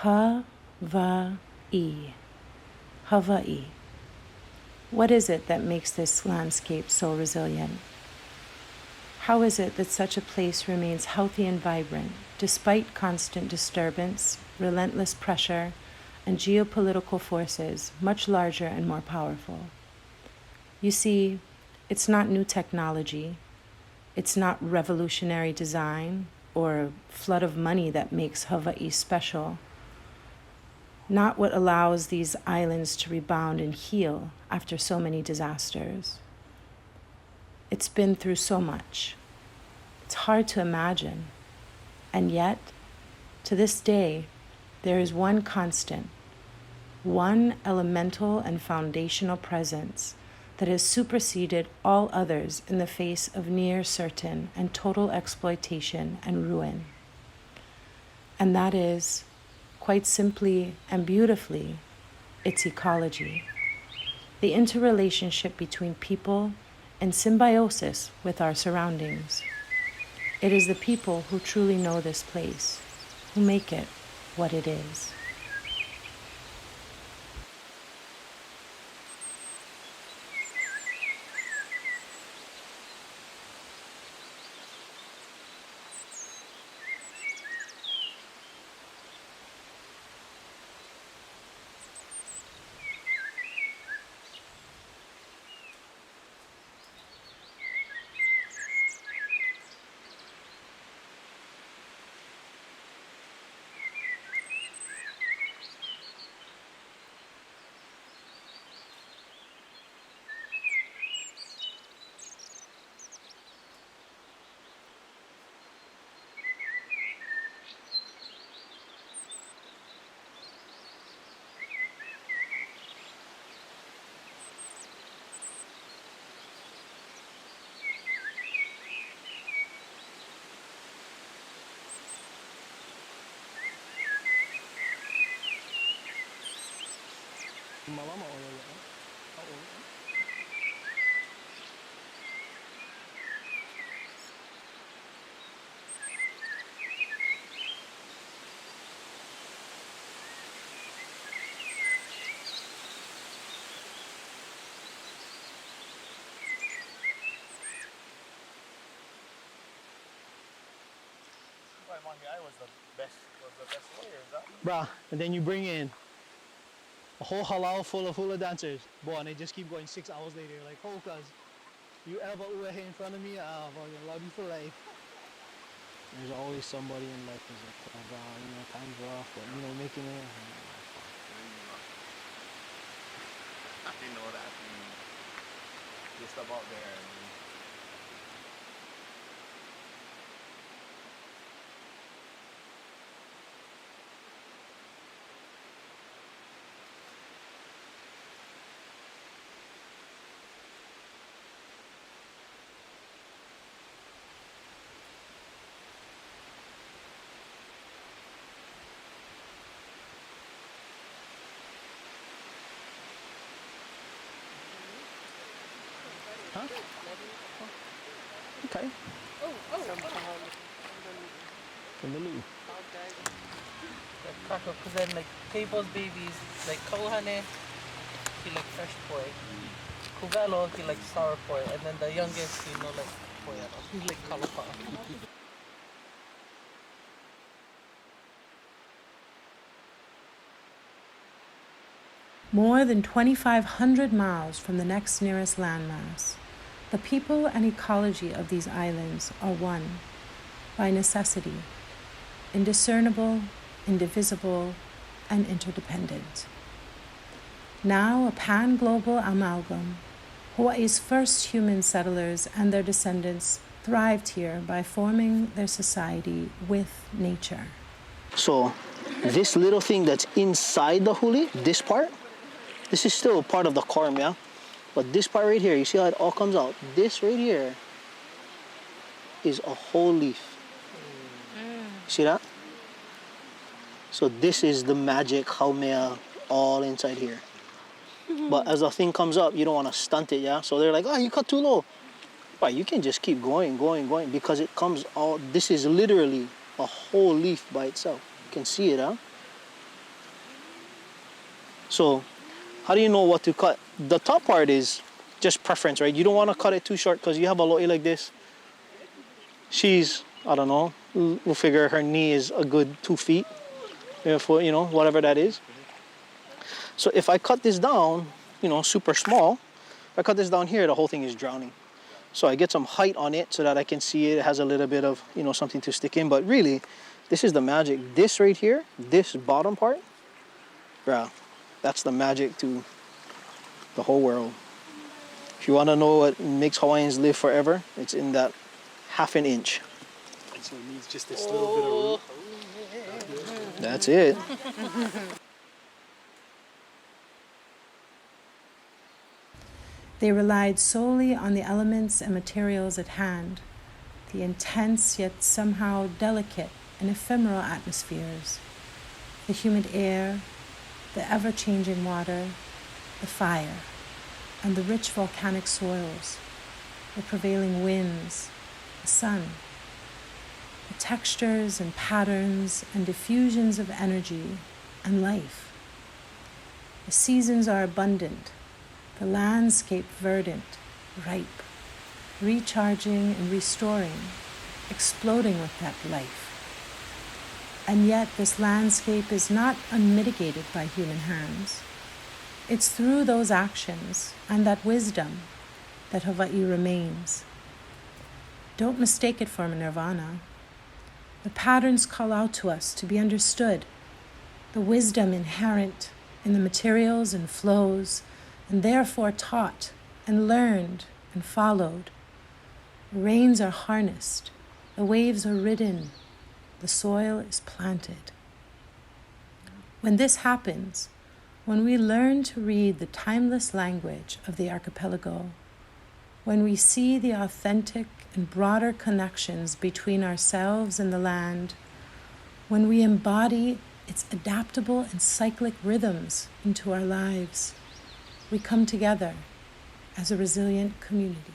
Hawaii. Hawaii. What is it that makes this landscape so resilient? How is it that such a place remains healthy and vibrant despite constant disturbance, relentless pressure, and geopolitical forces much larger and more powerful? You see, it's not new technology, it's not revolutionary design or a flood of money that makes Hawaii special. Not what allows these islands to rebound and heal after so many disasters. It's been through so much. It's hard to imagine. And yet, to this day, there is one constant, one elemental and foundational presence that has superseded all others in the face of near certain and total exploitation and ruin. And that is, quite simply and beautifully, its ecology, the interrelationship between people and symbiosis with our surroundings. It is the people who truly know this place, who make it what it is. Was the best way, is that? Bruh, and then you bring in a whole halal full of hula dancers. Boy, and they just keep going 6 hours later. Like, oh, cuz, you ever uwe in front of me? I fucking love you for life. There's always somebody in life who's like, oh, bro, you know, time's rough, but, you know, making it. I know that. Just about there. Huh? Okay. From the loo. Because then, like, Table's babies, like, Kohane, he like fresh poi. Kuvelo, he like sour poi. And then the youngest, you know, like, poyano. He's like kalapa. More than 2,500 miles from the next nearest landmass, the people and ecology of these islands are one, by necessity, indiscernible, indivisible, and interdependent. Now a pan-global amalgam, Hawaii's first human settlers and their descendants thrived here by forming their society with nature. So this little thing that's inside the huli, this part, this is still part of the corm, yeah? But this part right here, you see how it all comes out? This right here is a whole leaf. See that? So this is the magic haumea all inside here. But as the thing comes up, you don't want to stunt it, yeah? So they're like, oh, you cut too low. But you can just keep going, because it comes all, this is literally a whole leaf by itself. You can see it, huh? So how do you know what to cut? The top part is just preference, right? You don't want to cut it too short because you have a lo'i like this. She's, I don't know, we'll figure her knee is a good 2 feet, for, you know, whatever that is. So if I cut this down, you know, super small, if I cut this down here, the whole thing is drowning. So I get some height on it so that I can see it has a little bit of, you know, something to stick in. But really, this is the magic. This right here, this bottom part, bruh, that's the magic to the whole world. If you want to know what makes Hawaiians live forever, it's in that 1/2 inch. And so it needs just this little bit of root. That's it. They relied solely on the elements and materials at hand, the intense yet somehow delicate and ephemeral atmospheres, the humid air, the ever-changing water, the fire, and the rich volcanic soils, the prevailing winds, the sun, the textures and patterns and diffusions of energy and life. The seasons are abundant, the landscape verdant, ripe, recharging and restoring, exploding with that life. And yet this landscape is not unmitigated by human hands. It's through those actions and that wisdom that Hawaiʻi remains. Don't mistake it for nirvana. The patterns call out to us to be understood, the wisdom inherent in the materials and flows, and therefore taught and learned and followed. The rains are harnessed, the waves are ridden, the soil is planted. When this happens, when we learn to read the timeless language of the archipelago, when we see the authentic and broader connections between ourselves and the land, when we embody its adaptable and cyclic rhythms into our lives, we come together as a resilient community.